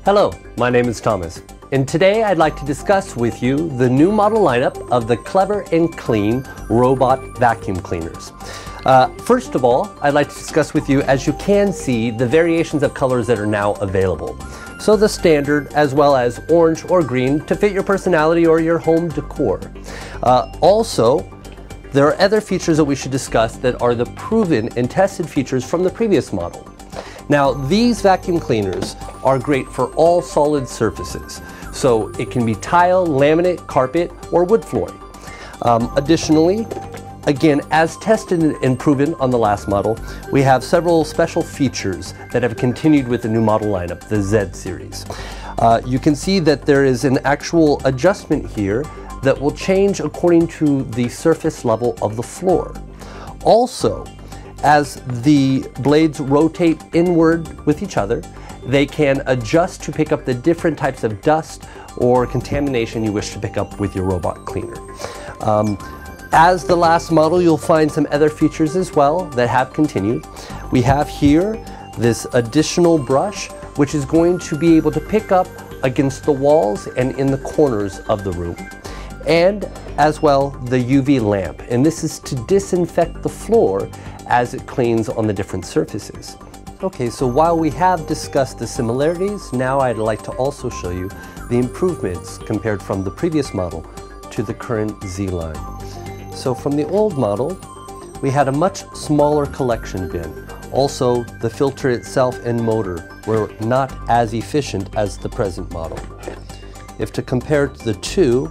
Hello, my name is Thomas, and today I'd like to discuss with you the new model lineup of the Clever&Clean robot vacuum cleaners. First of all, I'd like to discuss with you, as you can see, the variations of colors that are now available. So the standard, as well as orange or green to fit your personality or your home decor. Also, there are other features that we should discuss that are the proven and tested features from the previous model. Now, these vacuum cleaners are great for all solid surfaces. So it can be tile, laminate, carpet, or wood flooring. Additionally, again, as tested and proven on the last model, we have several special features that have continued with the new model lineup, the Z-series. You can see that there is an actual adjustment here that will change according to the surface level of the floor. Also, as the blades rotate inward with each other, they can adjust to pick up the different types of dust or contamination you wish to pick up with your robot cleaner. As the last model, you'll find some other features as well that have continued. We have here this additional brush, which is going to be able to pick up against the walls and in the corners of the room. And as well, the UV lamp. And this is to disinfect the floor as it cleans on the different surfaces. Okay, so while we have discussed the similarities, now I'd like to also show you the improvements compared from the previous model to the current Z line. So from the old model, we had a much smaller collection bin. Also, the filter itself and motor were not as efficient as the present model. If to compare the two,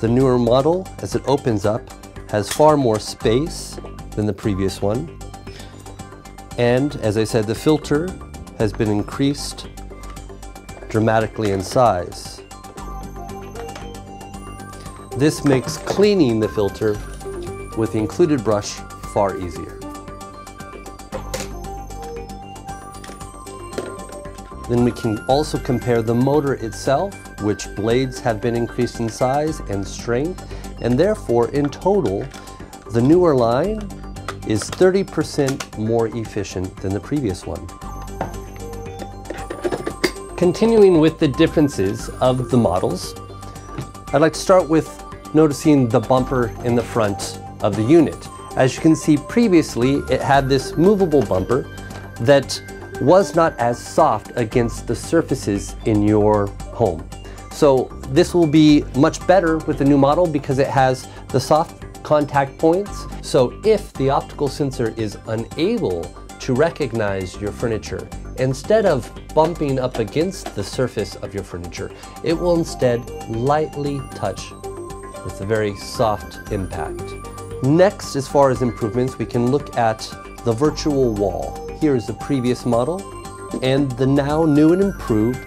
the newer model, as it opens up, has far more space than the previous one. And as I said, the filter has been increased dramatically in size. This makes cleaning the filter with the included brush far easier. Then we can also compare the motor itself, which blades have been increased in size and strength, and therefore in total, the newer line is 30% more efficient than the previous one. Continuing with the differences of the models, I'd like to start with noticing the bumper in the front of the unit. As you can see previously, it had this movable bumper that was not as soft against the surfaces in your home. So this will be much better with the new model because it has the soft contact points. So if the optical sensor is unable to recognize your furniture, instead of bumping up against the surface of your furniture, it will instead lightly touch with a very soft impact. Next, as far as improvements, we can look at the virtual wall. Here is the previous model and the now new and improved,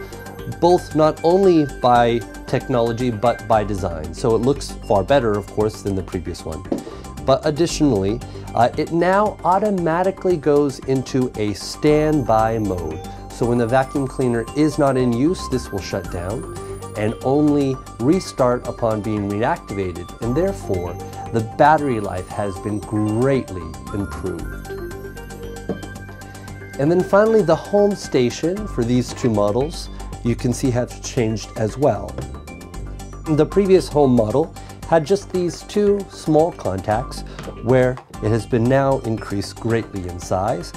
both not only by technology but by design. So it looks far better, of course, than the previous one. But additionally, it now automatically goes into a standby mode. So when the vacuum cleaner is not in use, this will shut down and only restart upon being reactivated. And therefore, the battery life has been greatly improved. And then finally, the home station for these two models, you can see has changed as well. The previous home model had just these two small contacts, where it has been now increased greatly in size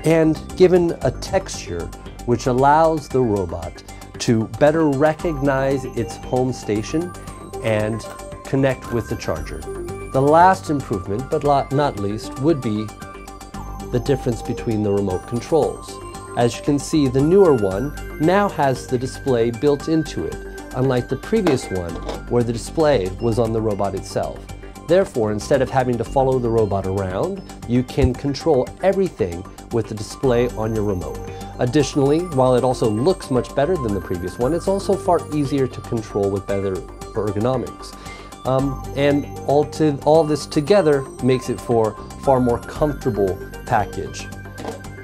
and given a texture which allows the robot to better recognize its home station and connect with the charger. The last improvement, but not least, would be the difference between the remote controls. As you can see, the newer one now has the display built into it, unlike the previous one where the display was on the robot itself. Therefore, instead of having to follow the robot around, you can control everything with the display on your remote. Additionally, while it also looks much better than the previous one, it's also far easier to control with better ergonomics. And all this together makes it for far more comfortable package.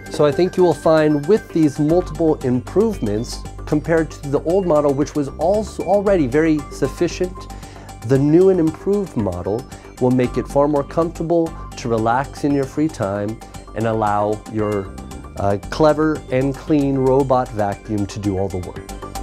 So I think you will find with these multiple improvements compared to the old model, which was also already very sufficient, the new and improved model will make it far more comfortable to relax in your free time and allow your Clever&Clean robot vacuum to do all the work.